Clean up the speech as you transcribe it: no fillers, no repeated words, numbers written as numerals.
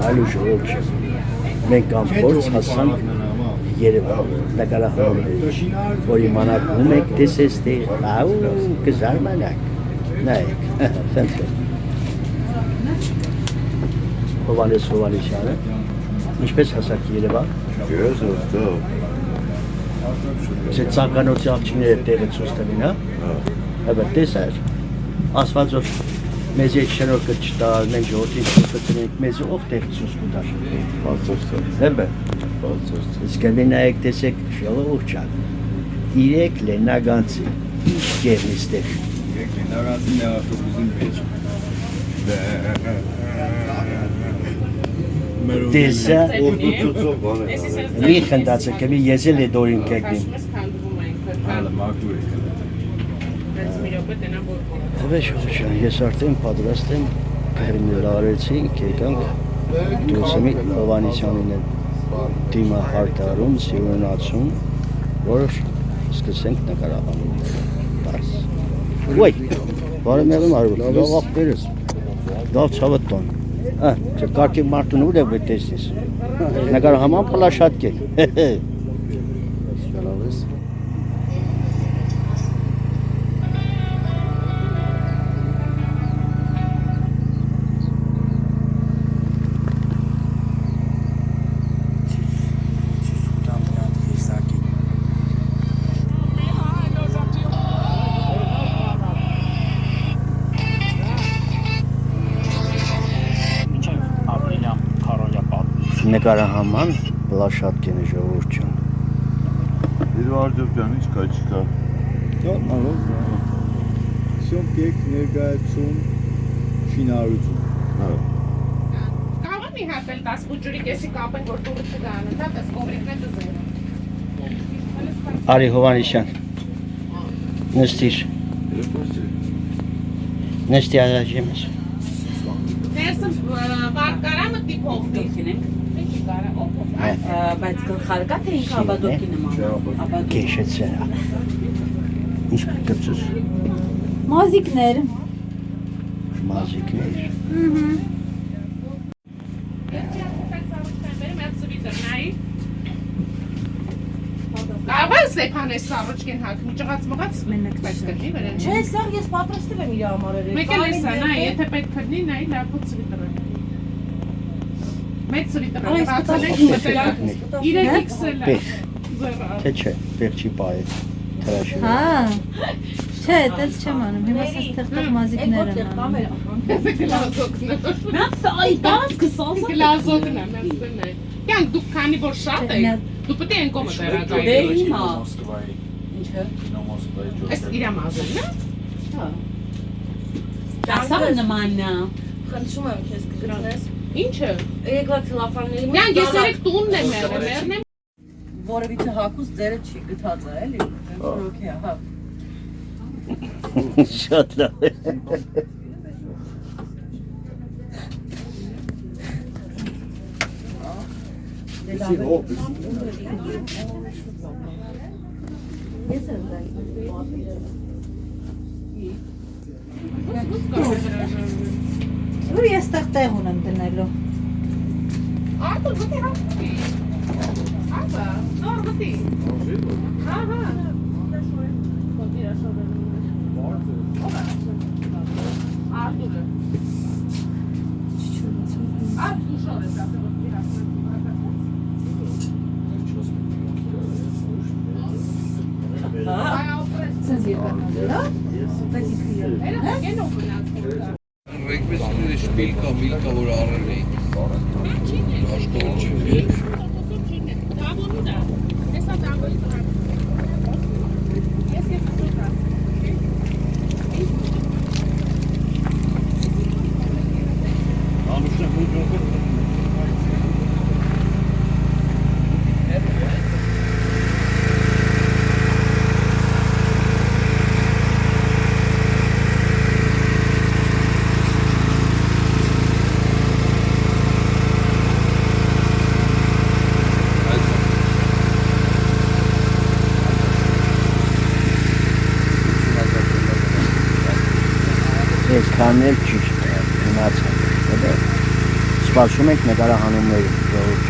այլ ժողովուրդ չէ։ Մենք ամբողջ հասանք Երևան նկարահանումների, որ իմանաք ում եք տեսես թե աու կզարմանաք, նայեք, սենց է։ Հովանես Հովանեսյանը, ինչպես հասակ Երևան։ Ես ոստով։ Ձեր ցանկանոցի աղջիկները տեղը ցույց տվին, հա։ Հəbə տեսար, ասվածով մեզ այդ շնորհքը չտալ, մենք ժողովրդին ցույց մեզ ով տեղ ցույց կտա։ Բացոստը։ Հəbə Բացոստը։ իսկ նայեք տեսեք ժողովուրդ ջան։ Իրեք լենագանցի գերնիստեր։ Իրեք լենագանցի մեր ավտոբուսին մեջ։ Տեսա Օդուցուցող բան է։ մի խնդացեք, մի եզել է դորին կեգնին։ Հələ մակուր է։ Հəbə շուրջան, ես արդեն պատրաստ եմ պերմիլարեցինք, եկանք Դուսմի Հովանեսյանին է դիմը հարդարում, սիրունացում, որ սկսենք նկարահանել։ Բաս։ Ոյ, բարեմեղում արվել, լավ աղբերս, լավ ցավդ տոն։ Կարգի մարդուն ուր է վտեսնիս։ Նկարահաման պլաշատք է։ Նկարահաման պլաշատք են ժողովուրդ ջան։ Իդվարդովյան ինչ կա չկա։ Սյոմքեք ներկայացում շինարարություն։ Հա։ Կարող եմ իհարկել 18 ջուրի կեսի կապեն, որ տուրը չգանը, դա տես կոմրիկն է դզերը։ Արի Հովանեսյան, նստիր, նստի ադաջեմ ես։ Ներսում վարկարամը տիպով դիքինենք։ Բայց գլխարկա թե ինքը աբադոկի նման։ Կեշեցերա։ Ինչ կծուս։ Մազիկներ։ Մազիկներ։ Կարող է Ստեփանես սառոջկեն հագնի, ճղած մղած մենակ պես կրնի վրան։ Չէ, սա ես պատրաստել եմ իր համար էր։ Մեկ էլ էսա, նայ, եթե պետք կրնի, նայ, լավ սվիտերը։ Մեծ սվիտերը, բացել ենք մտել։ 3XL է։ Թե չէ, պեղ չի պայել, թրաշի։ Հա, չէ, տես չեմ անում, հիմա սես թղթող մազիկներ եմ անում։ Գլազոկն է։ Նա այ դարձքը սանսա։ Գլազոկն է, մեծն է։ Կյանք դուք քանի որ շատ եք, դու պետք է ընկոմը դերակայել։ Դե հիմա։ Ինչը։ Այս իրա մազերն է։ Հա։ Դասա նմանն է։ Խնդրում եմ քեզ կգրանես։ Ինչը։ Եկվա ցելոֆանների Կյանք ես երեք տունն եմ եղել, մերնեմ։ Որևիցե հակուս ձերը չի գտած է, էլի։ Okay, հա։ Շատ լավ է։ Ուր ես տեղ ունեմ դնելու։ Արտո գտի հա։ Աբա, նոր գտի։ Ահա։ Կոդիրա շոդը։ Արտո։ Արտո շոդը դասը գտի։ Ռեգբեսները շպիլկա, միլկա, որ առել էին, աշխորդ չեն։ Այսքան էլ ճիշտ է, գնացել, Սպասում ենք նկարահանումների ժողովուրդ։